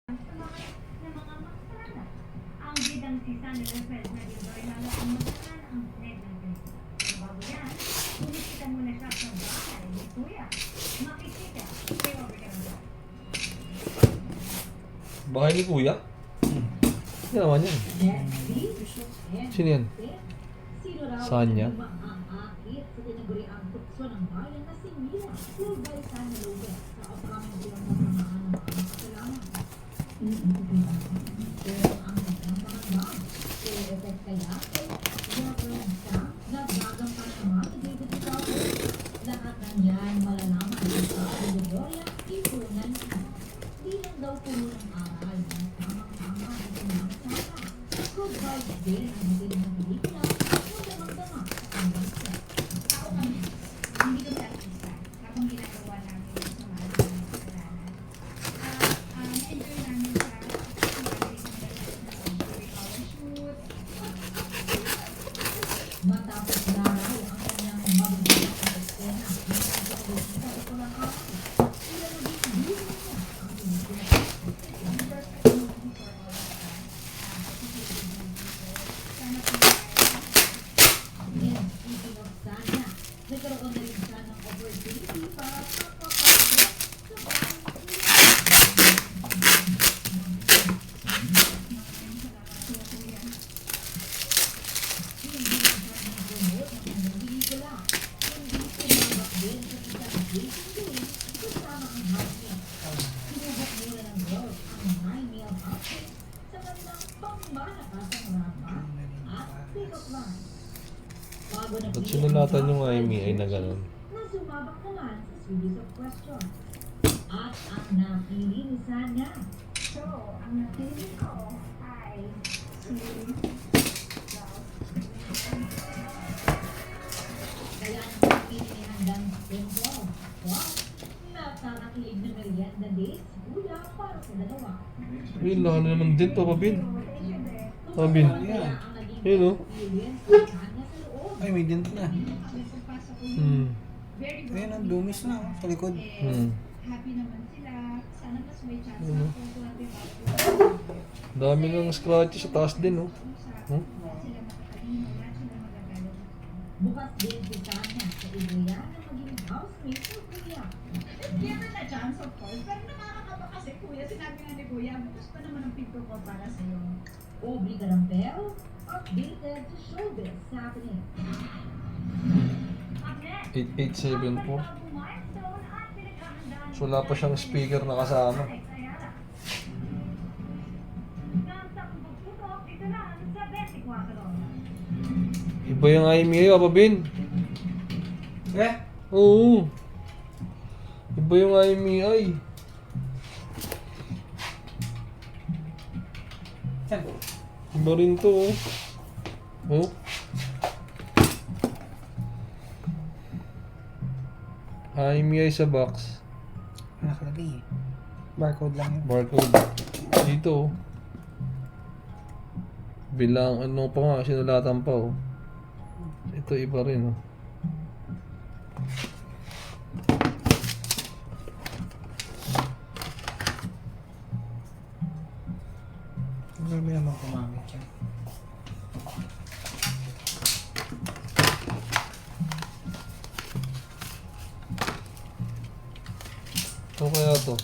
ng mga makasana. Ang bidang si San Rafael na Iloy lalo ang masana ang negative. Pero bago yan, bumisita muna siya sa bahay ni Kuya. Makikita, stay over there. Bahay ni Kuya? Hindi naman yan. Sino yan? Saan niya? Maaakit sa tinaguriang tukso ng bayan na si Mira. Full by San Luis sa upcoming bilang pagmamaan ng mga kasalanan. Pero ang nagmamahal, i-effect kaya Reverend Sam, naggagampan naman ni David Itawo. Lahat ng yan malalaman sa Gloria, ipunan di lang daw puno ng aral na tamang-tama ito ng sana. Good vibes din ang hindi ng pelikula. Ako kami, hindi kami artista. Habang ginagawa namin sa mga kasalanan. Na-enjoy namin sa during our shoot. Matapos laraw ang kanyang mabibigat na eksena ng pagkakita ito ng araw. Sila maging hindi niya ang pinikula. Yes, speaking of sana, nagkaroon na rin siya ng opportunity para makapasok sa bahay Ba't sinulatan yung IMEI na gano'n? na sumabak naman sa series of questions. At ang napili ni Sanya, So, ang napili ko ay si kaya ang napili ni Handang Tempo. Wow! Nakakakilig na merienda day si Kuya para sa dalawa. Uy, lalo naman din, Papa Bin. Papa Bin. Yun, oh. Ay, may dent na. very Ayun, ang dumis na oh, sa likod. happy naman sila. Sana mas may chance na po natin Dami ng scratch sa taas din, oh. sila makakalino, lahat sila magagalit. Bukas din si Sanya sa Ibuya na maging housemate ng Kuya. Given a chance, of course. Pero nakakakaba kasi, Kuya. Sinabi nga ni Kuya, bukas pa naman ang pinto ko para sa'yo. Aubrey Garampel, updated to showbiz happening. Up next, 8874. ang milestone at pinaghahandaan So, wala pa siyang speaker na kasama. Alex Ayala. Nasa pagputok, ito lang sa 24. Iba yung IMEI, Papa Bin. Eh? Oo. Iba yung IMEI. Saan po? Iba rin to, oh. Oh. IMEI sa box. Nakalagay eh. Barcode lang yun. Barcode. Dito, oh. Bilang, ano pa nga, sinulatan pa, oh. Ito, iba rin, oh. Marami naman kumamit yan. Ito kaya to.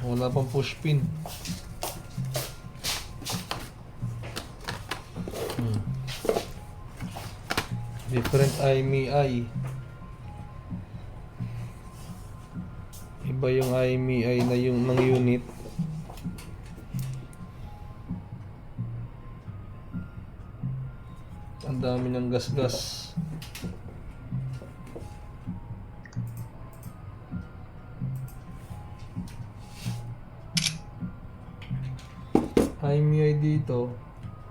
Wala pang push pin. Different IMEI. Iba yung IMEI na yung ng unit. Ang dami ng gas-gas. IMEI dito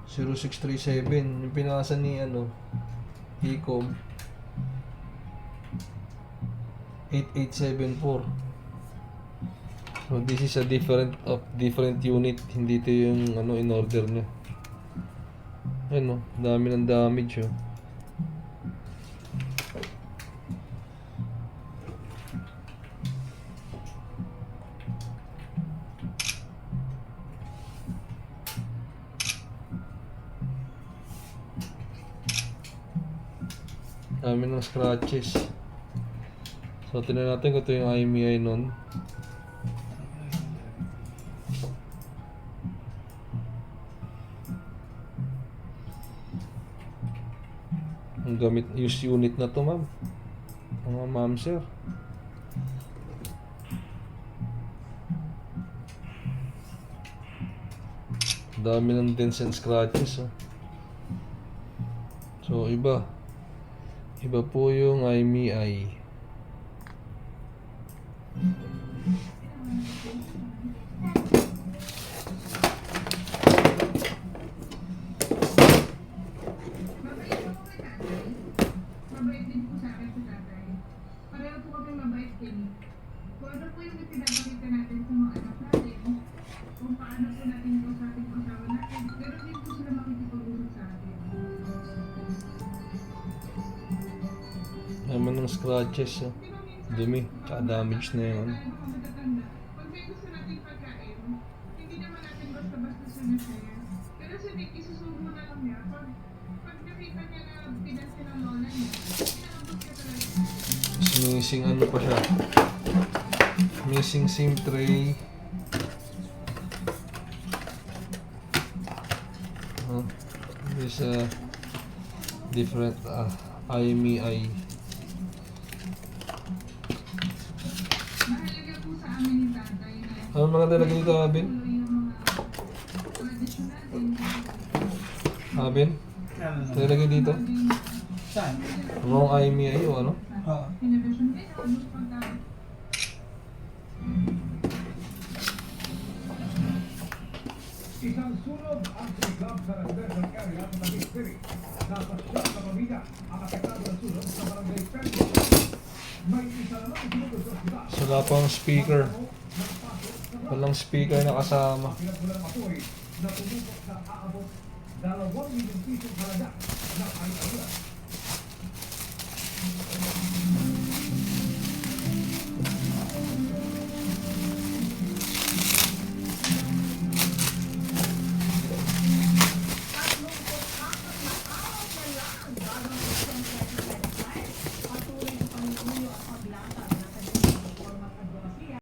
0637 yung pinasa ni Ecom 8874. So this is a different unit, hindi ito yung in order niya. Dami ng damage oh. Dami ng scratches. So, tingnan natin kung ito yung IMEI nun. Ang gamit, use unit na to, ma'am. Mga ma'am, sir. Dami ng dents and scratches, oh. So, iba. Iba po yung IMEI. Mabait din po sa akin si tatay. Pareho po kami mabait din. Kung ano po yung ipinapakita natin sa mga anak natin, kung paano po natin ito sa ating asawa natin, pero din po sila makikipag-usap sa atin. Naman ng scratches, oh. Dumi. Tsaka damage na yun. Tayo mga matatanda, pag may gusto nating pagkain, hindi naman natin basta-basta sinasaya. Pero si Nick, isusubo na lang niya. Pag nakita niya na pinansin ng lola niya, pinakabot ka talaga. Missing ano pa siya. Missing SIM tray. There's a different IMEI. Mahalaga po sa amin ni tatay na Ano mga talaga dito, Abin? tuloy yung mga tradisyonal din. Abin? Ano? Talaga dito? Saan? Wrong IMEI o ano? Oo. Innovation din ako gusto pagkain. Isang sunod ang siklab sa residential area ng Taguig City. Nasa siyam na pamilya ang apektado ng sunod sa barangay Pedro. May isa naman sinugod sa ospital. So, wala pang speaker. Walang speaker na kasama. Pinagmulan ng apoy na tumupok sa aabot 2 milyong pisong halaga ng ayuda.